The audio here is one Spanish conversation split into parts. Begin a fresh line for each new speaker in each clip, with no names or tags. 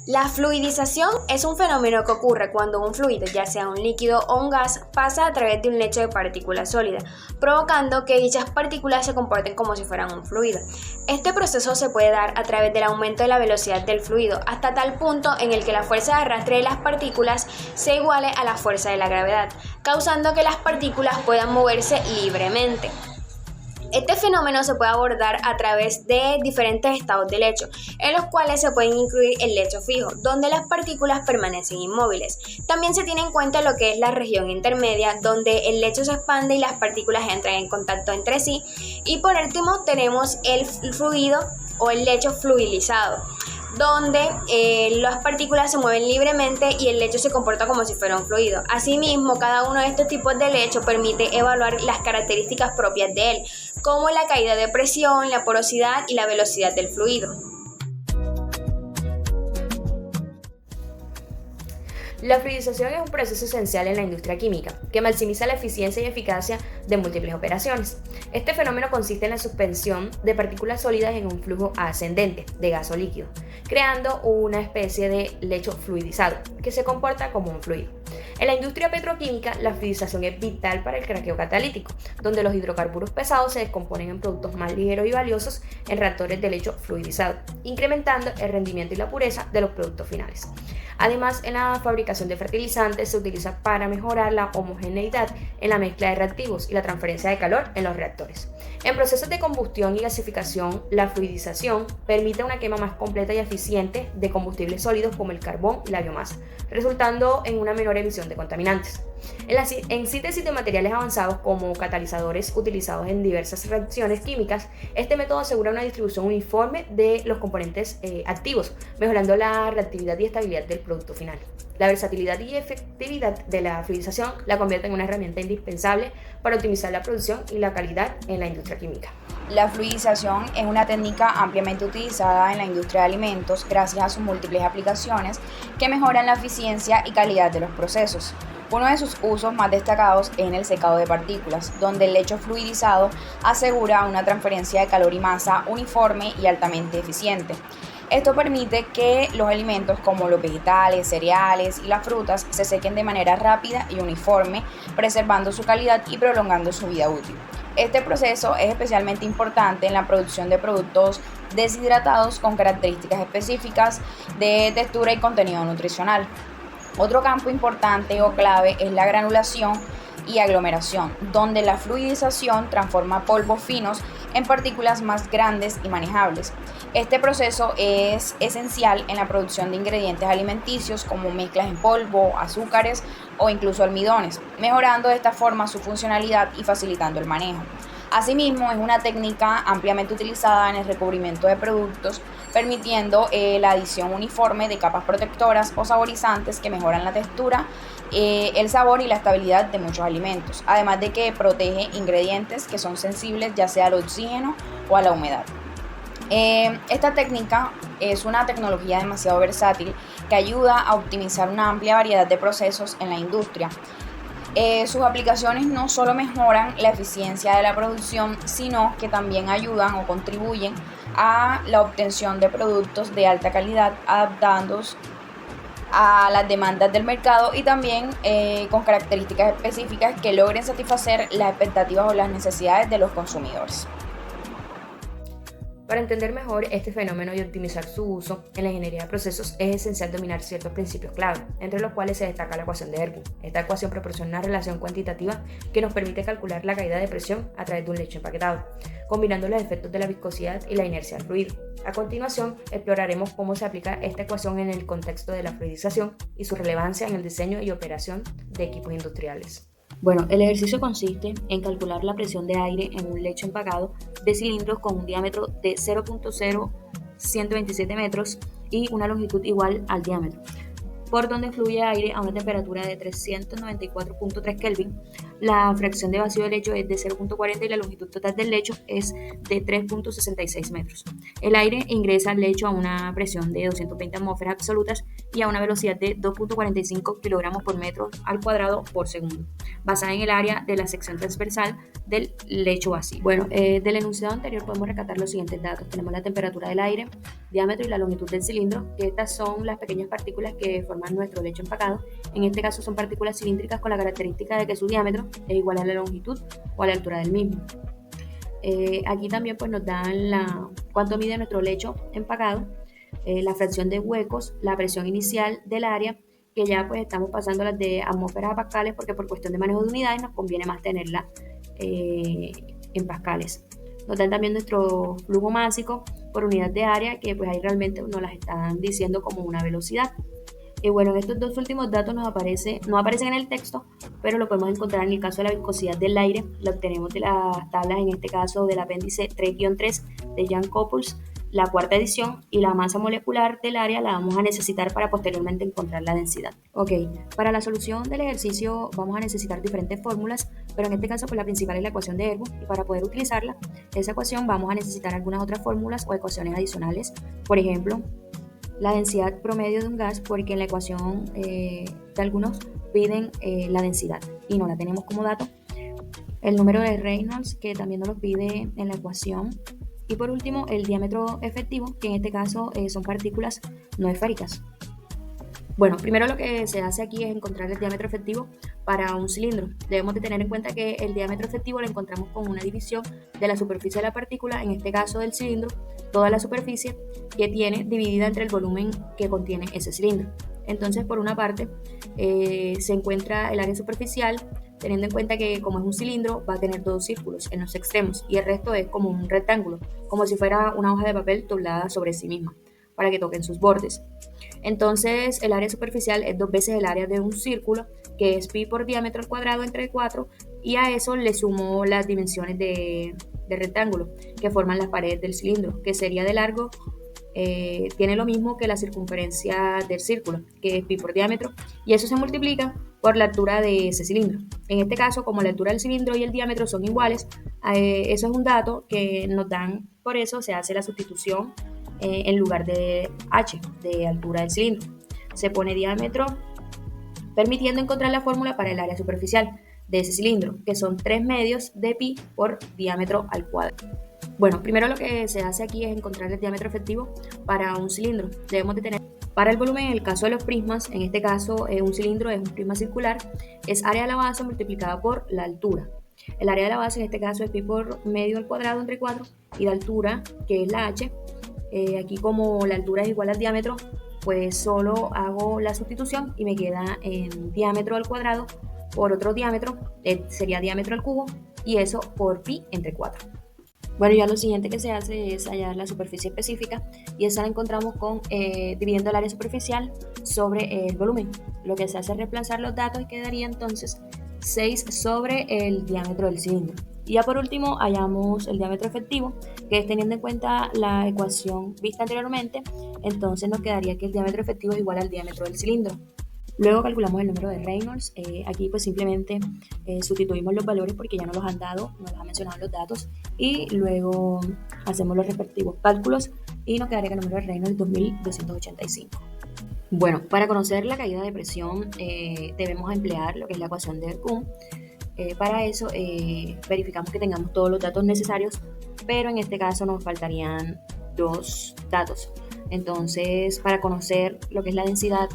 La fluidización es un fenómeno que ocurre cuando un fluido, ya sea un líquido o un gas, pasa a través de un lecho de partículas sólidas, provocando que dichas partículas se comporten como si fueran un fluido. Este proceso se puede dar a través del aumento de la velocidad del fluido, hasta tal punto en el que la fuerza de arrastre de las partículas se iguale a la fuerza de la gravedad, causando que las partículas puedan moverse libremente. Este fenómeno se puede abordar a través de diferentes estados del lecho, en los cuales se pueden incluir el lecho fijo, donde las partículas permanecen inmóviles. También se tiene en cuenta lo que es la región intermedia, donde el lecho se expande y las partículas entran en contacto entre sí. Y por último tenemos el fluido o el lecho fluidizado, donde las partículas se mueven libremente y el lecho se comporta como si fuera un fluido. Asimismo, cada uno de estos tipos de lecho permite evaluar las características propias de él, como la caída de presión, la porosidad y la velocidad del fluido.
La fluidización es un proceso esencial en la industria química que maximiza la eficiencia y eficacia de múltiples operaciones. Este fenómeno consiste en la suspensión de partículas sólidas en un flujo ascendente de gas o líquido, creando una especie de lecho fluidizado que se comporta como un fluido. En la industria petroquímica, la fluidización es vital para el craqueo catalítico, donde los hidrocarburos pesados se descomponen en productos más ligeros y valiosos en reactores de lecho fluidizado, incrementando el rendimiento y la pureza de los productos finales. Además, en la fabricación de fertilizantes se utiliza para mejorar la homogeneidad en la mezcla de reactivos y la transferencia de calor en los reactores. En procesos de combustión y gasificación, la fluidización permite una quema más completa y eficiente de combustibles sólidos como el carbón y la biomasa, resultando en una menor emisión de contaminantes. En síntesis de materiales avanzados como catalizadores utilizados en diversas reacciones químicas, este método asegura una distribución uniforme de los componentes activos, mejorando la reactividad y estabilidad del producto final. La versatilidad y efectividad de la fluidización la convierte en una herramienta indispensable para optimizar la producción y la calidad en la industria química.
La fluidización es una técnica ampliamente utilizada en la industria de alimentos gracias a sus múltiples aplicaciones que mejoran la eficiencia y calidad de los procesos. Uno de sus usos más destacados es en el secado de partículas, donde el lecho fluidizado asegura una transferencia de calor y masa uniforme y altamente eficiente. Esto permite que los alimentos como los vegetales, cereales y las frutas se sequen de manera rápida y uniforme, preservando su calidad y prolongando su vida útil. Este proceso es especialmente importante en la producción de productos deshidratados con características específicas de textura y contenido nutricional. Otro campo importante o clave es la granulación y aglomeración, donde la fluidización transforma polvos finos en partículas más grandes y manejables. Este proceso es esencial en la producción de ingredientes alimenticios como mezclas en polvo, azúcares o incluso almidones, mejorando de esta forma su funcionalidad y facilitando el manejo. Asimismo, es una técnica ampliamente utilizada en el recubrimiento de productos, permitiendo la adición uniforme de capas protectoras o saborizantes que mejoran la textura, el sabor y la estabilidad de muchos alimentos, además de que protege ingredientes que son sensibles ya sea al oxígeno o a la humedad. Esta técnica es una tecnología demasiado versátil que ayuda a optimizar una amplia variedad de procesos en la industria. Sus aplicaciones no solo mejoran la eficiencia de la producción, sino que también ayudan o contribuyen a la obtención de productos de alta calidad, adaptándose a las demandas del mercado y también con características específicas que logren satisfacer las expectativas o las necesidades de los consumidores.
Para entender mejor este fenómeno y optimizar su uso en la ingeniería de procesos es esencial dominar ciertos principios clave, entre los cuales se destaca la ecuación de Ergun. Esta ecuación proporciona una relación cuantitativa que nos permite calcular la caída de presión a través de un lecho empaquetado, combinando los efectos de la viscosidad y la inercia del fluido. A continuación, exploraremos cómo se aplica esta ecuación en el contexto de la fluidización y su relevancia en el diseño y operación de equipos industriales.
Bueno, el ejercicio consiste en calcular la presión de aire en un lecho empacado de cilindros con un diámetro de 0.0127 metros y una longitud igual al diámetro, por donde fluye aire a una temperatura de 394.3 Kelvin la fracción de vacío del lecho es de 0,40 y la longitud total del lecho es de 3,66 metros. El aire ingresa al lecho a una presión de 220 atmósferas absolutas y a una velocidad de 2,45 kilogramos por metro al cuadrado por segundo, basada en el área de la sección transversal del lecho vacío. Bueno, del enunciado anterior podemos rescatar los siguientes datos. Tenemos la temperatura del aire, diámetro y la longitud del cilindro, que estas son las pequeñas partículas que forman nuestro lecho empacado. En este caso son partículas cilíndricas con la característica de que su diámetro es igual a la longitud o a la altura del mismo. Aquí también pues nos dan cuánto mide nuestro lecho empacado, la fracción de huecos, la presión inicial del área, que ya pues estamos pasando las de atmósferas a pascales porque por cuestión de manejo de unidades nos conviene más tenerla en pascales. Nos dan también nuestro flujo másico por unidad de área, que pues ahí realmente nos las están diciendo como una velocidad. Y bueno, estos dos últimos datos no aparecen en el texto, pero lo podemos encontrar en el caso de la viscosidad del aire. Lo obtenemos de las tablas, en este caso del apéndice 3-3 de Jan Copuls, la cuarta edición, y la masa molecular del área la vamos a necesitar para posteriormente encontrar la densidad. Ok, para la solución del ejercicio vamos a necesitar diferentes fórmulas, pero en este caso pues la principal es la ecuación de Ergo, y para poder utilizarla, esa ecuación vamos a necesitar algunas otras fórmulas o ecuaciones adicionales. Por ejemplo, la densidad promedio de un gas, porque en la ecuación de algunos piden la densidad y no la tenemos como dato. El número de Reynolds, que también nos lo pide en la ecuación. Y por último, el diámetro efectivo, que en este caso son partículas no esféricas. Bueno, primero lo que se hace aquí es encontrar el diámetro efectivo para un cilindro. Debemos de tener en cuenta que el diámetro efectivo lo encontramos con una división de la superficie de la partícula, en este caso del cilindro, toda la superficie que tiene dividida entre el volumen que contiene ese cilindro. Entonces, por una parte, se encuentra el área superficial, teniendo en cuenta que como es un cilindro va a tener dos círculos en los extremos y el resto es como un rectángulo, como si fuera una hoja de papel doblada sobre sí misma, para que toquen sus bordes. Entonces el área superficial es 2 veces el área de un círculo, que es pi por diámetro al cuadrado entre 4, y a eso le sumo las dimensiones de rectángulo que forman las paredes del cilindro, que sería de largo, tiene lo mismo que la circunferencia del círculo, que es pi por diámetro, y eso se multiplica por la altura de ese cilindro. En este caso, como la altura del cilindro y el diámetro son iguales, eso es un dato que nos dan, por eso se hace la sustitución en lugar de h, de altura del cilindro. Se pone diámetro, permitiendo encontrar la fórmula para el área superficial de ese cilindro, que son 3 medios de pi por diámetro al cuadrado. Bueno, primero lo que se hace aquí es encontrar el diámetro efectivo para un cilindro. Debemos de tener para el volumen, en el caso de los prismas, en este caso un cilindro es un prisma circular, es área de la base multiplicada por la altura. El área de la base en este caso es pi por medio al cuadrado entre 4, y la altura, que es la h, aquí como la altura es igual al diámetro, pues solo hago la sustitución y me queda en diámetro al cuadrado por otro diámetro, sería diámetro al cubo, y eso por pi entre 4. Bueno, ya lo siguiente que se hace es hallar la superficie específica, y esa la encontramos dividiendo el área superficial sobre el volumen. Lo que se hace es reemplazar los datos y quedaría entonces 6 sobre el diámetro del cilindro. Y ya por último hallamos el diámetro efectivo, que es teniendo en cuenta la ecuación vista anteriormente, entonces nos quedaría que el diámetro efectivo es igual al diámetro del cilindro. Luego calculamos el número de Reynolds. Aquí pues simplemente sustituimos los valores porque ya nos los han dado, nos los han mencionado los datos, y luego hacemos los respectivos cálculos y nos quedaría que el número de Reynolds es 2285. Bueno, para conocer la caída de presión debemos emplear lo que es la ecuación de Ergun. Para eso verificamos que tengamos todos los datos necesarios, pero en este caso nos faltarían 2 datos. Entonces, para conocer lo que es la densidad,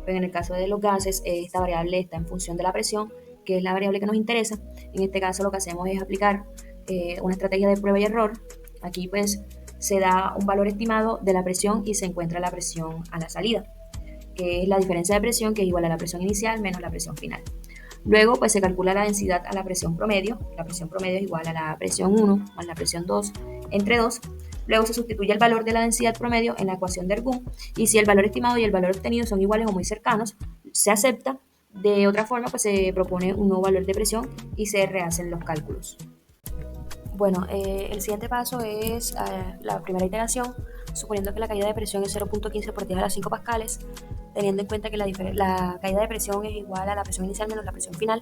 pues en el caso de los gases, esta variable está en función de la presión, que es la variable que nos interesa. En este caso lo que hacemos es aplicar una estrategia de prueba y error. Aquí pues se da un valor estimado de la presión y se encuentra la presión a la salida, que es la diferencia de presión, que es igual a la presión inicial menos la presión final. Luego pues se calcula la densidad a la presión promedio. La presión promedio es igual a la presión 1 más la presión 2 entre 2. Luego se sustituye el valor de la densidad promedio en la ecuación de Ergun, y si el valor estimado y el valor obtenido son iguales o muy cercanos, se acepta. De otra forma, pues se propone un nuevo valor de presión y se rehacen los cálculos. Bueno, el siguiente paso es la primera iteración, suponiendo que la caída de presión es 0.15 por 10 a la 5 pascales, teniendo en cuenta que la caída de presión es igual a la presión inicial menos la presión final.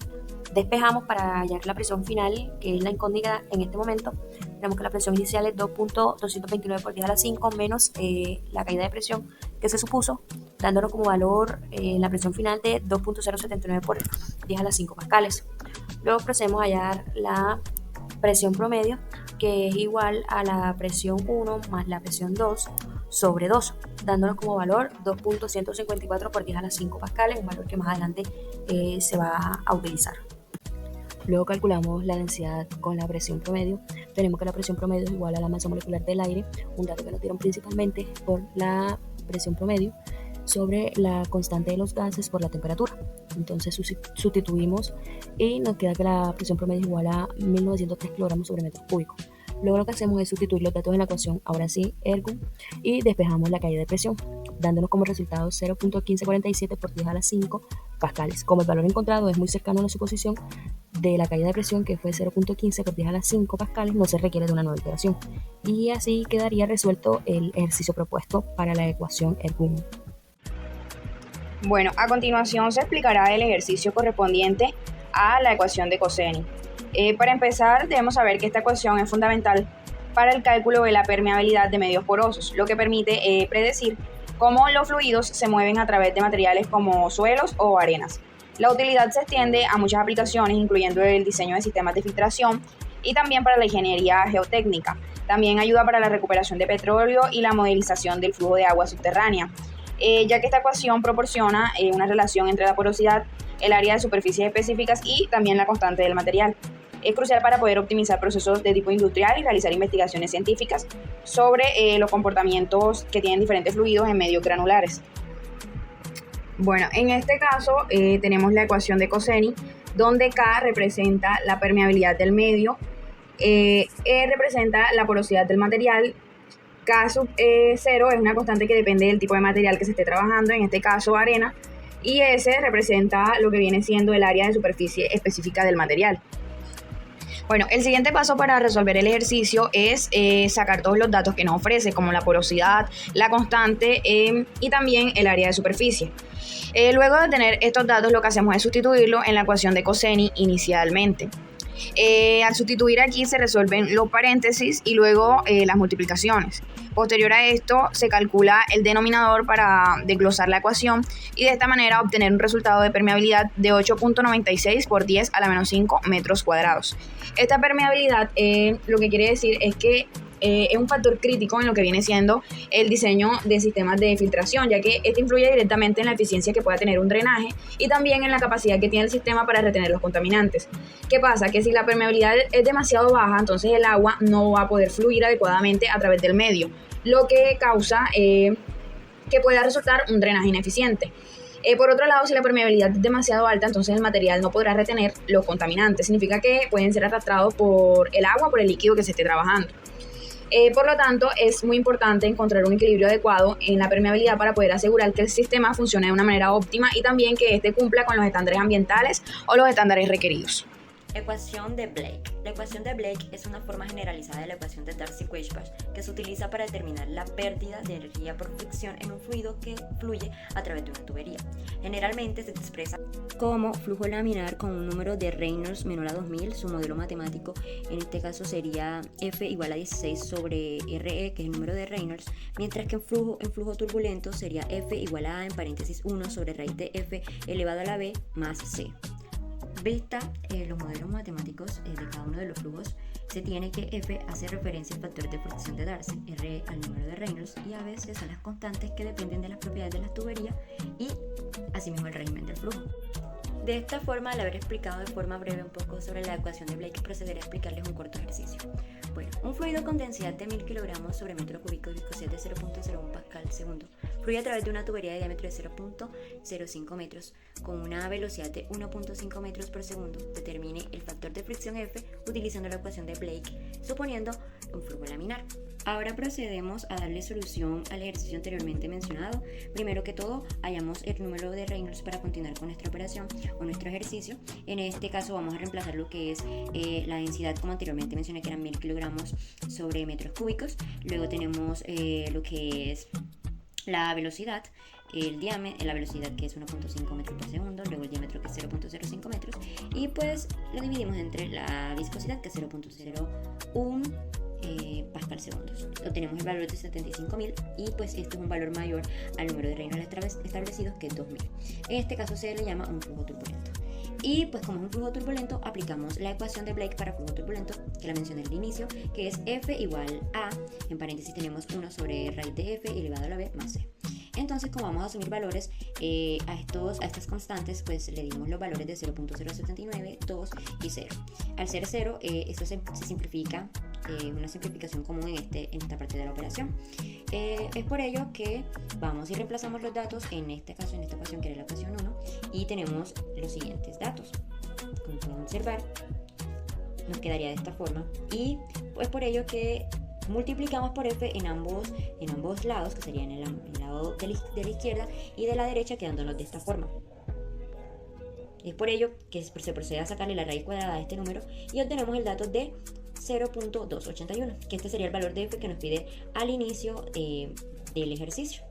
Despejamos para hallar la presión final, que es la incógnita en este momento. Tenemos que la presión inicial es 2.229 por 10 a la 5 menos la caída de presión que se supuso, dándonos como valor la presión final de 2.079 por 10 a la 5 pascales. Luego procedemos a hallar la presión promedio, que es igual a la presión 1 más la presión 2 sobre 2, dándonos como valor 2.154 por 10 a la 5 pascales, un valor que más adelante se va a utilizar. Luego calculamos la densidad con la presión promedio. Tenemos que la presión promedio es igual a la masa molecular del aire, un dato que nos dieron principalmente por la presión promedio sobre la constante de los gases por la temperatura. Entonces sustituimos y nos queda que la presión promedio es igual a 1903 kilogramos sobre metro cúbico. Luego lo que hacemos es sustituir los datos en la ecuación, ahora sí, ergo, y despejamos la caída de presión, dándonos como resultado 0.1547 por 10 a la 5 pascales. Como el valor encontrado es muy cercano a la suposición de la caída de presión, que fue 0.15 por 10 a la 5 pascales, no se requiere de una nueva iteración. Y así quedaría resuelto el ejercicio propuesto para la ecuación ergo.
Bueno, a continuación se explicará el ejercicio correspondiente a la ecuación de Cosseni. Para empezar, debemos saber que esta ecuación es fundamental para el cálculo de la permeabilidad de medios porosos, lo que permite predecir cómo los fluidos se mueven a través de materiales como suelos o arenas. La utilidad se extiende a muchas aplicaciones, incluyendo el diseño de sistemas de filtración y también para la ingeniería geotécnica. También ayuda para la recuperación de petróleo y la modelización del flujo de agua subterránea, ya que esta ecuación proporciona una relación entre la porosidad, el área de superficies específicas y también la constante del material. Es crucial para poder optimizar procesos de tipo industrial y realizar investigaciones científicas sobre los comportamientos que tienen diferentes fluidos en medios granulares. Bueno, en este caso tenemos la ecuación de Cosseni, donde K representa la permeabilidad del medio, E representa la porosidad del material, K sub 0 es una constante que depende del tipo de material que se esté trabajando, en este caso arena, y S representa lo que viene siendo el área de superficie específica del material. Bueno, el siguiente paso para resolver el ejercicio es sacar todos los datos que nos ofrece, como la porosidad, la constante y también el área de superficie. Luego de tener estos datos, lo que hacemos es sustituirlo en la ecuación de Cosseni inicialmente. Al sustituir aquí se resuelven los paréntesis y luego las multiplicaciones. Posterior a esto se calcula el denominador para desglosar la ecuación y de esta manera obtener un resultado de permeabilidad de 8.96 por 10 a la menos 5 metros cuadrados. Esta permeabilidad lo que quiere decir es que es un factor crítico en lo que viene siendo el diseño de sistemas de filtración, ya que este influye directamente en la eficiencia que pueda tener un drenaje y también en la capacidad que tiene el sistema para retener los contaminantes. ¿Qué pasa? Que si la permeabilidad es demasiado baja, entonces el agua no va a poder fluir adecuadamente a través del medio, lo que causa que pueda resultar un drenaje ineficiente. Por otro lado, si la permeabilidad es demasiado alta, entonces el material no podrá retener los contaminantes. Significa que pueden ser arrastrados por el agua, por el líquido que se esté trabajando. Por lo tanto, es muy importante encontrar un equilibrio adecuado en la permeabilidad para poder asegurar que el sistema funcione de una manera óptima y también que éste cumpla con los estándares ambientales o los estándares requeridos.
Ecuación de Blake. La ecuación de Blake es una forma generalizada de la ecuación de Darcy-Weisbach que se utiliza para determinar la pérdida de energía por fricción en un fluido que fluye a través de una tubería. Generalmente se expresa como flujo laminar con un número de Reynolds menor a 2000, su modelo matemático en este caso sería F igual a 16 sobre RE, que es el número de Reynolds, mientras que en flujo turbulento sería F igual a en paréntesis 1 sobre raíz de F elevado a la B más C. Vista los modelos matemáticos de cada uno de los flujos, se tiene que F hace referencia al factor de fricción de Darcy, R al número de Reynolds y a veces son las constantes que dependen de las propiedades de las tuberías y asimismo el régimen del flujo. De esta forma, al haber explicado de forma breve un poco sobre la ecuación de Blake, procederé a explicarles un corto ejercicio. Bueno, un fluido con densidad de 1000 kg sobre metro cúbico y viscosidad de 0.01 pascal segundo fluye a través de una tubería de diámetro de 0.05 metros con una velocidad de 1.5 metros por segundo. Determine el factor de fricción F utilizando la ecuación de Blake, suponiendo un flujo laminar. Ahora procedemos a darle solución al ejercicio anteriormente mencionado. Primero que todo, hallamos el número de Reynolds para continuar con nuestra operación o nuestro ejercicio. En este caso vamos a reemplazar lo que es la densidad, como anteriormente mencioné, que eran 1000 kilogramos sobre metros cúbicos. Luego tenemos lo que es la velocidad, el diámetro, la velocidad que es 1.5 metros por segundo, luego el diámetro que es 0.05 metros y pues lo dividimos entre la viscosidad, que es 0.01 pascal segundos. Obtenemos el valor de 75.000 y pues este es un valor mayor al número de Reynolds establecidos, que es 2.000. En este caso se le llama un flujo turbulento. Y pues como es un flujo turbulento, aplicamos la ecuación de Blake para flujo turbulento, que la mencioné al inicio, que es F igual a, en paréntesis tenemos 1 sobre raíz de F elevado a la B más C. Entonces, como vamos a asumir valores a estas constantes, pues le dimos los valores de 0.079, 2 y 0. Al ser 0, esto se simplifica, una simplificación común en esta parte de la operación. Es por ello que vamos y reemplazamos los datos, en este caso, en esta ecuación, que era la ecuación 1, y tenemos los siguientes datos. Como pueden observar, nos quedaría de esta forma, y pues por ello que multiplicamos por F en ambos lados, que serían el lado de la izquierda y de la derecha, quedándonos de esta forma. Es por ello que se procede a sacarle la raíz cuadrada de este número y obtenemos el dato de 0.281, que este sería el valor de F que nos pide al inicio del ejercicio.